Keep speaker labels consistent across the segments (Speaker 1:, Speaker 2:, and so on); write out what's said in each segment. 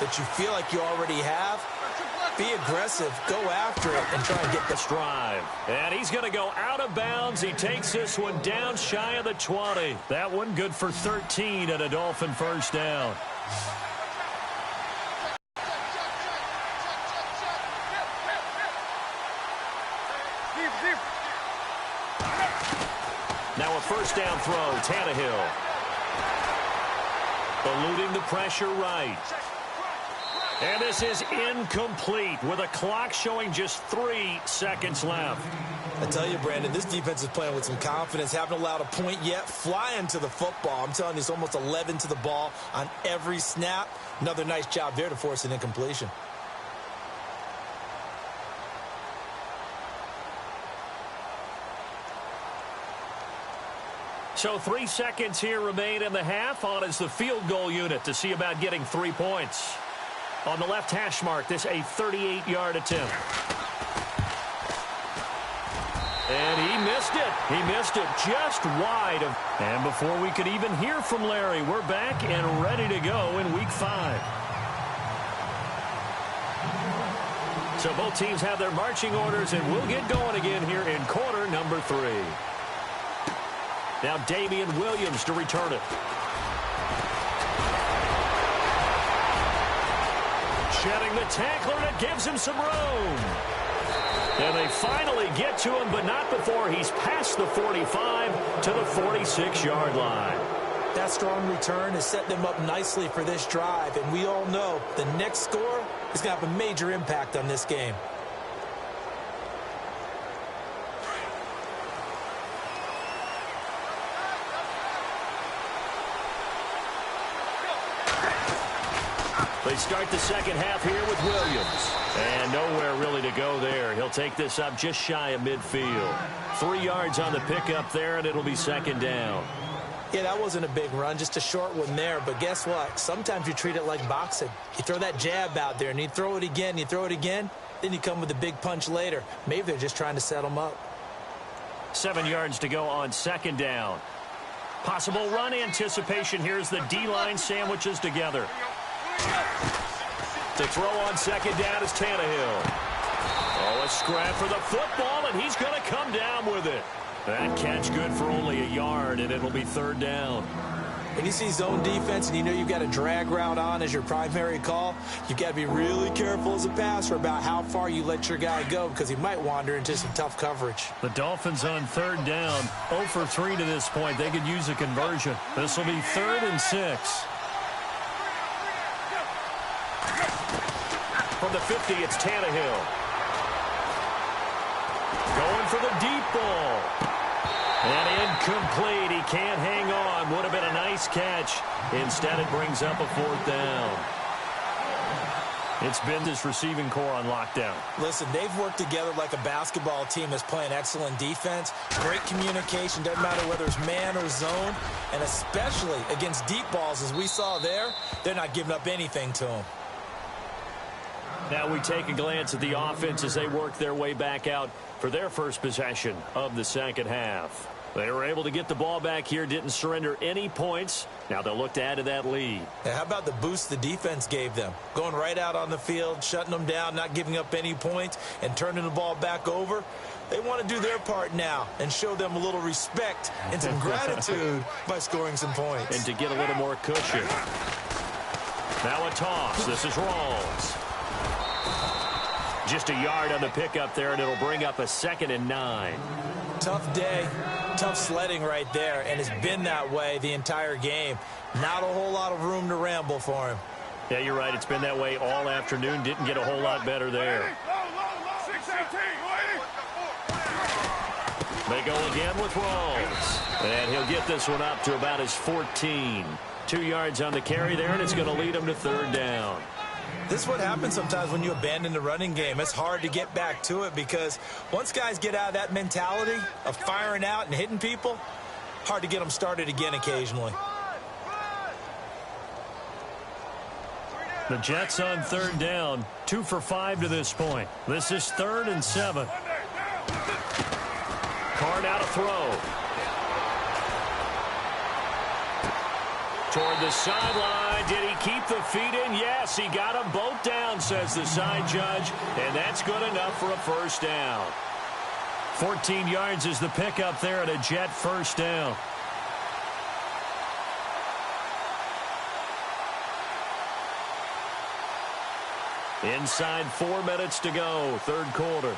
Speaker 1: that you feel like you already have, be aggressive, go after it, and try and get the
Speaker 2: drive. And he's going to go out of bounds. He takes this one down shy of the 20. That one good for 13 and a Dolphin first down. Now a first down throw, Tannehill. Eluding the pressure right. And this is incomplete with a clock showing just 3 seconds left.
Speaker 1: I tell you, Brandon, this defense is playing with some confidence. Haven't allowed a point yet. Flying to the football. I'm telling you, it's almost 11 to the ball on every snap. Another nice job there to force an incompletion.
Speaker 2: So 3 seconds here remain in the half. On is the field goal unit to see about getting 3 points. On the left hash mark, this a 38-yard attempt. And he missed it. He missed it just wide of. And before we could even hear from Larry, we're back and ready to go in Week 5. So both teams have their marching orders, and we'll get going again here in quarter number 3. Now Damian Williams to return it. Shedding the tackler, and it gives him some room. And they finally get to him, but not before he's past the 45 to the 46-yard line.
Speaker 1: That strong return has set them up nicely for this drive, and we all know the next score is going to have a major impact on this game.
Speaker 2: They start the second half here with Williams. And nowhere really to go there. He'll take this up just shy of midfield. 3 yards on the pickup there, and it'll be second down.
Speaker 1: Yeah, that wasn't a big run, just a short one there. But guess what? Sometimes you treat it like boxing. You throw that jab out there, and you throw it again, you throw it again, then you come with a big punch later. Maybe they're just trying to set them up.
Speaker 2: 7 yards to go on second down. Possible run anticipation. Here's the D-line sandwiches together. To throw on second down is Tannehill. Oh, a scrap for the football, and he's going to come down with it. That catch good for only a yard, and it'll be third down.
Speaker 1: When you see zone defense and you know you've got a drag route on as your primary call, you've got to be really careful as a passer about how far you let your guy go because he might wander into some tough coverage.
Speaker 2: The Dolphins on third down, 0 for 3 to this point. They could use a conversion. This will be 3rd and 6. From the 50, it's Tannehill. Going for the deep ball. And incomplete. He can't hang on. Would have been a nice catch. Instead, it brings up a 4th down. It's been this receiving core on lockdown.
Speaker 1: Listen, they've worked together like a basketball team that's playing excellent defense. Great communication. Doesn't matter whether it's man or zone. And especially against deep balls, as we saw there, they're not giving up anything to them.
Speaker 2: Now we take a glance at the offense as they work their way back out for their first possession of the second half. They were able to get the ball back here, didn't surrender any points. Now they'll look to add to that lead.
Speaker 1: Now, how about the boost the defense gave them? Going right out on the field, shutting them down, not giving up any points, and turning the ball back over. They want to do their part now and show them a little respect and some gratitude by scoring some points.
Speaker 2: And to get a little more cushion. Now a toss. This is Rawls. Just a yard on the pickup there, and it'll bring up a 2nd and 9.
Speaker 1: Tough day, tough sledding right there, and it's been that way the entire game. Not a whole lot of room to ramble for him.
Speaker 2: Yeah, you're right. It's been that way all afternoon. Didn't get a whole lot better there. They go again with Rawls. And he'll get this one up to about his 14. 2 yards on the carry there, and it's going to lead him to third down.
Speaker 1: This is what happens sometimes when you abandon the running game. It's hard to get back to it because once guys get out of that mentality of firing out and hitting people, hard to get them started again occasionally.
Speaker 2: The Jets on third down, 2 for 5 to this point. This is 3rd and 7. Card out a throw. Toward the sideline. sideline. Did he keep the feet in? Yes, he got them both down, says the side judge, and that's good enough for a first down. 14 yards is the pickup there at a Jet first down. Inside 4 minutes to go, third quarter.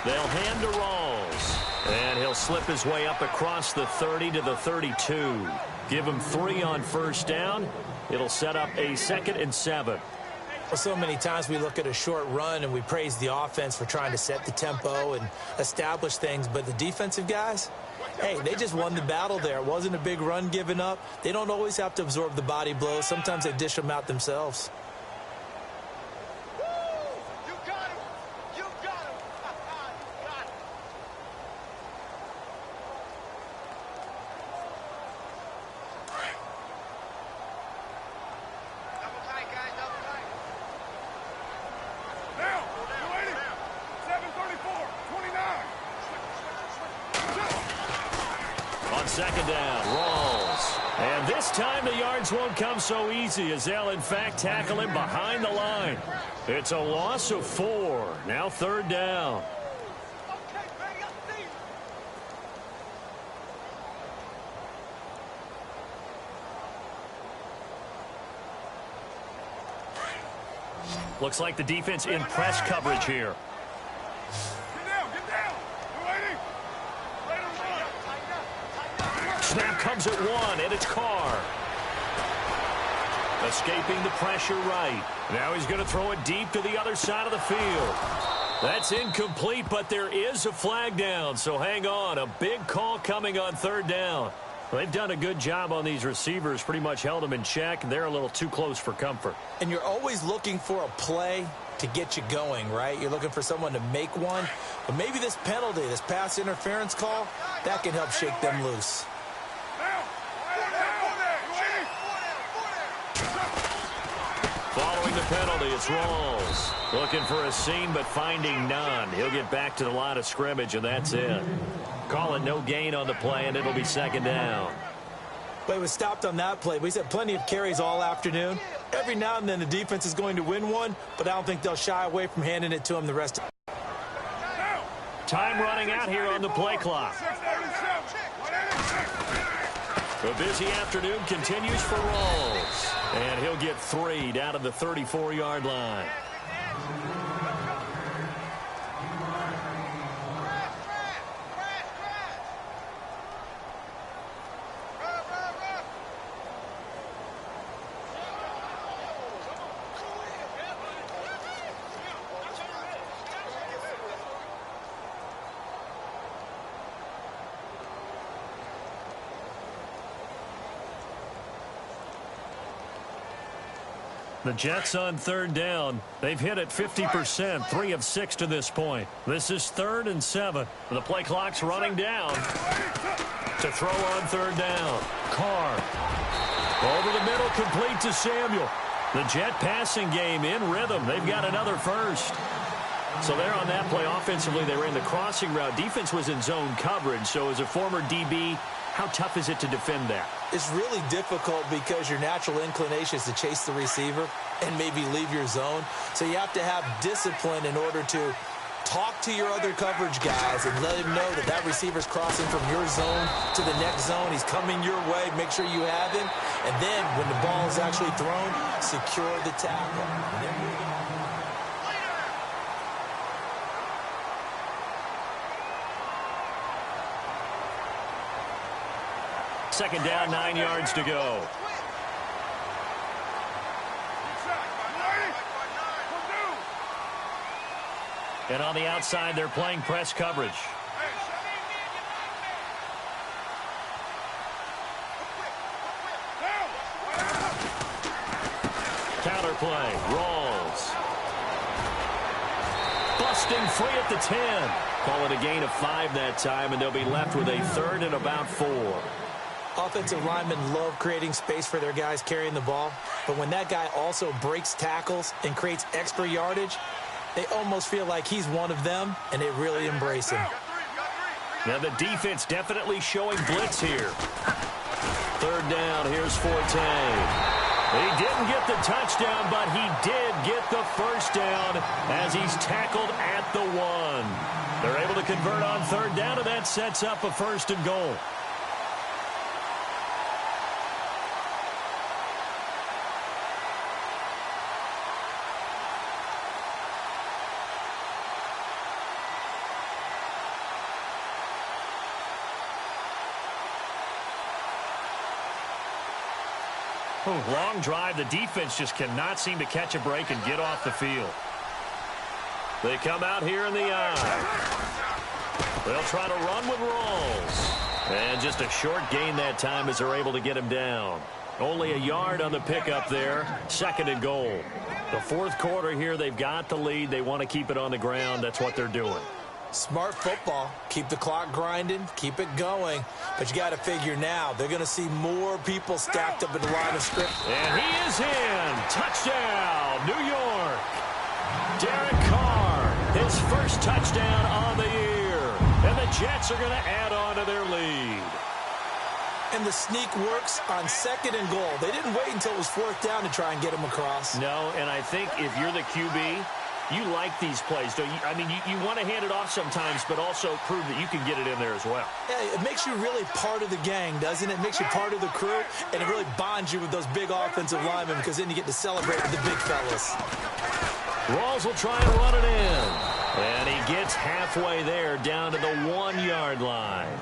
Speaker 2: They'll hand to Rawls, and he'll slip his way up across the 30 to the 32. Give him 3 on first down. It'll set up a 2nd and 7.
Speaker 1: Well, so many times we look at a short run and we praise the offense for trying to set the tempo and establish things, but the defensive guys, hey, they just won the battle there. It wasn't a big run given up. They don't always have to absorb the body blows. Sometimes they dish them out themselves.
Speaker 2: Second down, Rawls. And this time the yards won't come so easy as they'll, in fact, tackle him behind the line. It's a loss of 4. Now third down. Looks like the defense in press coverage here. Snap comes at 1, and it's Carr. Escaping the pressure right. Now he's going to throw it deep to the other side of the field. That's incomplete, but there is a flag down, so hang on. A big call coming on third down. They've done a good job on these receivers, pretty much held them in check, and they're a little too close for comfort.
Speaker 1: And you're always looking for a play to get you going, right? You're looking for someone to make one. But maybe this penalty, this pass interference call, that can help shake them loose.
Speaker 2: Following the penalty, it's Rawls. Looking for a seam, but finding none. He'll get back to the line of scrimmage, and that's it. Call it no gain on the play, and it'll be second down.
Speaker 1: But he was stopped on that play. He's had plenty of carries all afternoon. Every now and then the defense is going to win one, but I don't think they'll shy away from handing it to him the rest of the
Speaker 2: time running out here on the play clock. The busy afternoon continues for Rawls. And he'll get 3 down to the 34-yard line. The Jets on third down. They've hit it 50%, 3 of 6 to this point. This is 3rd and 7. The play clock's running down. To throw on third down. Carr. Over the middle, complete to Samuel. The Jet passing game in rhythm. They've got another first. So there on that play, offensively, they ran the crossing route. Defense was in zone coverage. So as a former DB, how tough is it to defend that?
Speaker 1: It's really difficult because your natural inclination is to chase the receiver and maybe leave your zone. So you have to have discipline in order to talk to your other coverage guys and let him know that that receiver's crossing from your zone to the next zone. He's coming your way. Make sure you have him. And then when the ball is actually thrown, secure the tackle.
Speaker 2: Second down, 9 yards to go. And on the outside, they're playing press coverage. Counter play, Rawls. Busting free at the 10. Call it a gain of 5 that time, and they'll be left with a 3rd and about 4.
Speaker 1: Offensive linemen love creating space for their guys carrying the ball, but when that guy also breaks tackles and creates extra yardage, they almost feel like he's one of them, and they really embrace him.
Speaker 2: Now the defense definitely showing blitz here. Third down, here's Forte. He didn't get the touchdown, but he did get the first down as he's tackled at the 1. They're able to convert on third down, and that sets up a 1st and goal. Long drive. The defense just cannot seem to catch a break and get off the field. They come out here in the eye. They'll try to run with Rolls. And just a short gain that time as they're able to get him down. Only a yard on the pickup there. 2nd and goal. The fourth quarter here, they've got the lead. They want to keep it on the ground. That's what they're doing.
Speaker 1: Smart football. Keep the clock grinding. Keep it going. But you got to figure now, they're going to see more people stacked up in the line of scrimmage.
Speaker 2: And he is in. Touchdown, New York. Derek Carr, his first touchdown on the year. And the Jets are going to add on to their lead.
Speaker 1: And the sneak works on 2nd and goal. They didn't wait until it was 4th down to try and get him across.
Speaker 2: No, and I think if you're the QB, you like these plays, don't you? I mean, you want to hand it off sometimes, but also prove that you can get it in there as well.
Speaker 1: Yeah, it makes you really part of the gang, doesn't it? It makes you part of the crew, and it really bonds you with those big offensive linemen because then you get to celebrate with the big fellas.
Speaker 2: Rawls will try and run it in. And he gets halfway there down to the 1-yard line.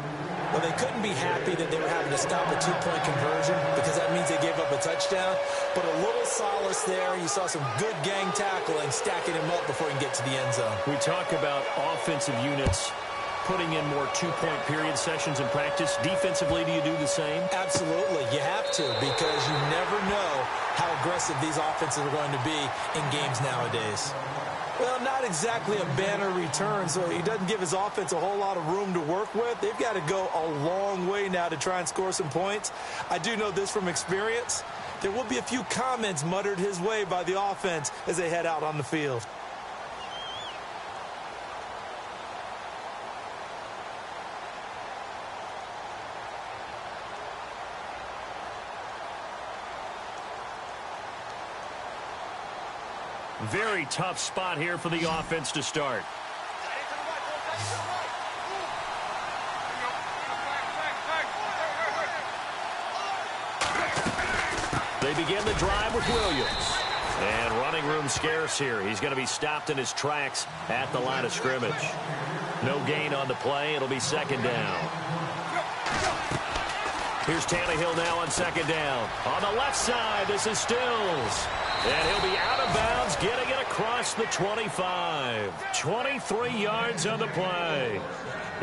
Speaker 1: Well, they couldn't be happy that they were having to stop a 2-point conversion because that means they gave up a touchdown. But a little solace there. You saw some good gang tackling, stacking him up before he can get to the end zone.
Speaker 2: We talk about offensive units putting in more 2-point period sessions in practice. Defensively, do you do the same?
Speaker 1: Absolutely. You have to because you never know how aggressive these offenses are going to be in games nowadays. Well, not exactly a banner return, so he doesn't give his offense a whole lot of room to work with. They've got to go a long way now to try and score some points. I do know this from experience. There will be a few comments muttered his way by the offense as they head out on the field.
Speaker 2: Very tough spot here for the offense to start. They begin the drive with Williams. And running room scarce here. He's going to be stopped in his tracks at the line of scrimmage. No gain on the play. It'll be 2nd down. Here's Tannehill now on 2nd down. On the left side, this is Stills. And he'll be out of bounds, getting it across the 25. 23 yards on the play.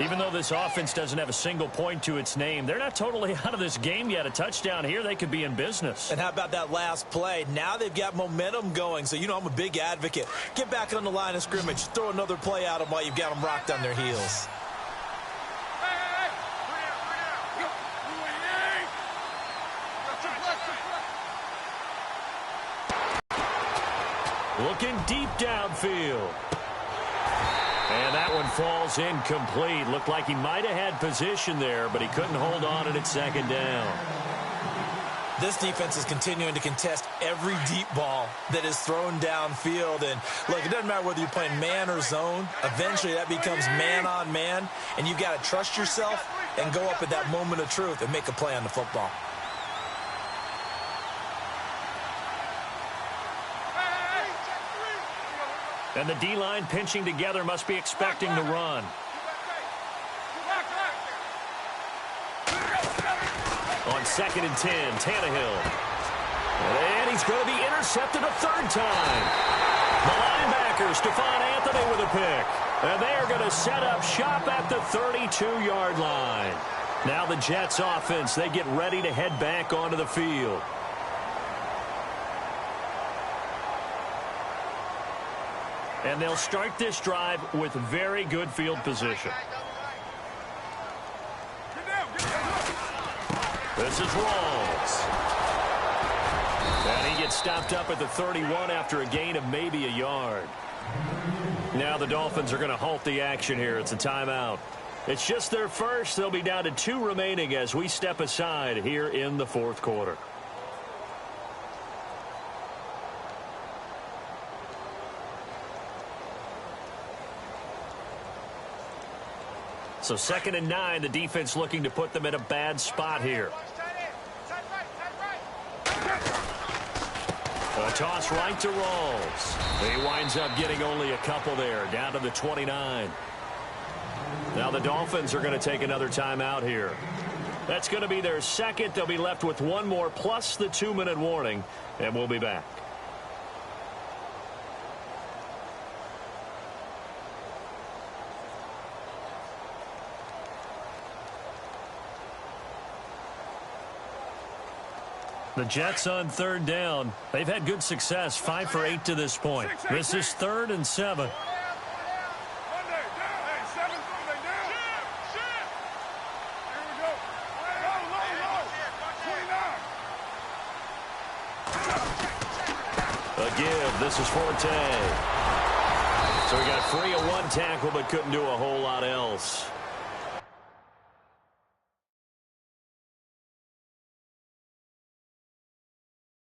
Speaker 2: Even though this offense doesn't have a single point to its name, they're not totally out of this game yet. A touchdown here, they could be in business.
Speaker 1: And how about that last play? Now they've got momentum going. So, you know, I'm a big advocate. Get back on the line of scrimmage. Throw another play at them while you've got them rocked on their heels.
Speaker 2: Looking deep downfield. And that one falls incomplete. Looked like he might have had position there, but he couldn't hold on it at 2nd down.
Speaker 1: This defense is continuing to contest every deep ball that is thrown downfield. And, look, it doesn't matter whether you're playing man or zone. Eventually that becomes man on man, and you've got to trust yourself and go up at that moment of truth and make a play on the football.
Speaker 2: And the D-line pinching together must be expecting to run. On 2nd and 10, Tannehill. And he's going to be intercepted a 3rd time. The linebacker, Stephon Anthony with a pick. And they are going to set up shop at the 32-yard line. Now the Jets offense, they get ready to head back onto the field. And they'll start this drive with very good field position. This is Rawls. And he gets stopped up at the 31 after a gain of maybe a yard. Now the Dolphins are going to halt the action here. It's a timeout. It's just their first. They'll be down to 2 remaining as we step aside here in the fourth quarter. So 2nd and 9, the defense looking to put them in a bad spot here. A toss right to Rawls. He winds up getting only a couple there, down to the 29. Now the Dolphins are going to take another timeout here. That's going to be their second. They'll be left with one more plus the 2-minute warning, and we'll be back. The Jets on 3rd down. They've had good success, 5 for 8 to this point. This is 3rd and 7. A give. This is Forte. So he got free of 1 tackle but couldn't do a whole lot else.